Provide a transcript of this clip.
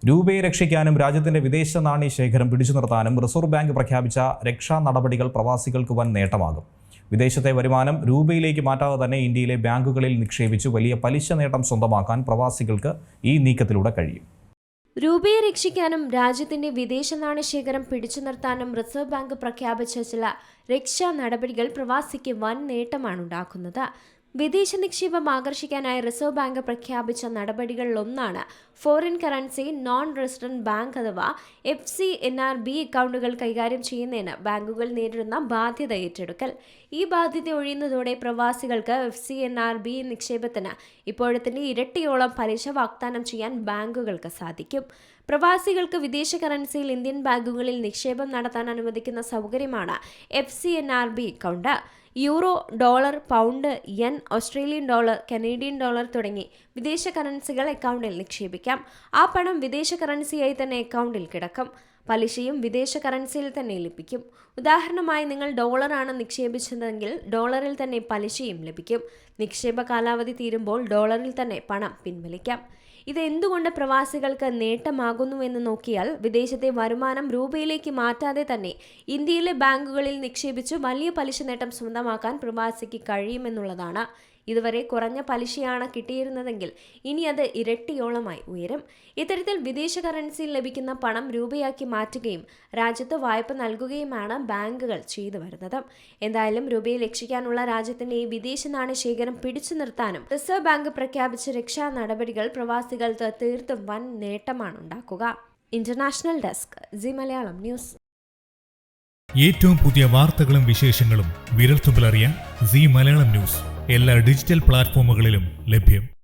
രൂപയെ രക്ഷിക്കാനും രാജ്യത്തിന്റെ വിദേശ നാണ്യ ശേഖരം പിടിച്ചു നിർത്താനും റിസർവ് ബാങ്ക് പ്രഖ്യാപിച്ച രക്ഷാ നടപടികൾ പ്രവാസികൾക്ക് വൻ നേട്ടമാകും. വിദേശത്തെ വരുമാനം രൂപയിലേക്ക് മാറ്റാതെ തന്നെ ഇന്ത്യയിലെ ബാങ്കുകളിൽ നിക്ഷേപിച്ച് വലിയ പലിശ നേട്ടം സ്വന്തമാക്കാൻ പ്രവാസികൾക്ക് ഈ നീക്കത്തിലൂടെ കഴിയും. രൂപയെ രക്ഷിക്കാനും രാജ്യത്തിന്റെ വിദേശ നാണ്യശേഖരം പിടിച്ചു നിർത്താനും റിസർവ് ബാങ്ക് പ്രഖ്യാപിച്ച ചില രക്ഷാ നടപടികൾ പ്രവാസിക്ക് വൻ നേട്ടമാണുണ്ടാക്കുന്നത്. വിദേശ നിക്ഷേപം ആകർഷിക്കാനായി റിസർവ് ബാങ്ക് പ്രഖ്യാപിച്ച നടപടികളിലൊന്നാണ് foreign currency non resident bank അഥവാ FCNRB അക്കൗണ്ടുകൾ കൈകാര്യം ചെയ്യുന്നതിന് ബാങ്കുകൾ നേരിടുന്ന ബാധ്യത ഏറ്റെടുക്കൽ. ഈ ബാധ്യത ഒഴിയുന്നതോടെ പ്രവാസികൾക്ക് FCNRB നിക്ഷേപത്തിന് ഇപ്പോഴത്തെ ഇരട്ടിയോളം പലിശ വാഗ്ദാനം ചെയ്യാൻ ബാങ്കുകൾക്ക് സാധിക്കും. പ്രവാസികൾക്ക് വിദേശ കറൻസിയിൽ ഇന്ത്യൻ ബാങ്കുകളിൽ നിക്ഷേപം നടത്താൻ അനുവദിക്കുന്ന സൗകര്യമാണ് FCNRB account. Euro, dollar, pound, N, Australian dollar, Canadian dollar തുടങ്ങി വിദേശ കറൻസികൾ അക്കൗണ്ടിൽ നിക്ഷേപിക്കാം. ആ പണം വിദേശ കറൻസിയായി തന്നെ അക്കൗണ്ടിൽ കിടക്കും. പലിശയും വിദേശ കറൻസിയിൽ തന്നെ ലഭിക്കും. ഉദാഹരണമായി, നിങ്ങൾ ഡോളറാണ് നിക്ഷേപിച്ചതെങ്കിൽ ഡോളറിൽ തന്നെ പലിശയും ലഭിക്കും. നിക്ഷേപ കാലാവധി തീരുമ്പോൾ ഡോളറിൽ തന്നെ പണം പിൻവലിക്കാം. ഇത് എന്തുകൊണ്ട് പ്രവാസികൾക്ക് നേട്ടമാകുന്നുവെന്ന് നോക്കിയാൽ, വിദേശത്തെ വരുമാനം രൂപയിലേക്ക് മാറ്റാതെ തന്നെ ഇന്ത്യയിലെ ബാങ്കുകളിൽ നിക്ഷേപിച്ച് വലിയ പലിശ നേട്ടം സ്വന്തമാക്കാൻ പ്രവാസിക്ക് കഴിയുമെന്നുള്ളതാണ്. ഇതുവരെ കുറഞ്ഞ പലിശയാണ് കിട്ടിയിരുന്നതെങ്കിൽ ഇനി അത് ഇരട്ടിയോളമായി ഉയരും. ഇത്തരത്തിൽ വിദേശ കറൻസിയിൽ ലഭിക്കുന്ന പണം രൂപയാക്കി മാറ്റുകയും രാജ്യത്ത് വായ്പ നൽകുകയുമാണ് ബാങ്കുകൾ ചെയ്തു വരുന്നത്. എന്തായാലും രൂപയെ രക്ഷിക്കാനുള്ള രാജ്യത്തിന്റെ ഈ വിദേശ നാണ്യ ശേഖരം പിടിച്ചു നിർത്താനും റിസർവ് ബാങ്ക് പ്രഖ്യാപിച്ച രക്ഷാ നടപടികൾ പ്രവാസികൾക്ക് തീർത്തും വൻ നേട്ടമാണ് ഉണ്ടാക്കുക. International desk, C Malayalam news. ഏറ്റവും പുതിയ വാർത്തകളും വിശേഷങ്ങളും വിരൽത്തുമ്പിലറിയാൻ സി മലയാളം ന്യൂസ് എല്ലാ ഡിജിറ്റൽ പ്ലാറ്റ്ഫോമുകളിലും ലഭ്യം.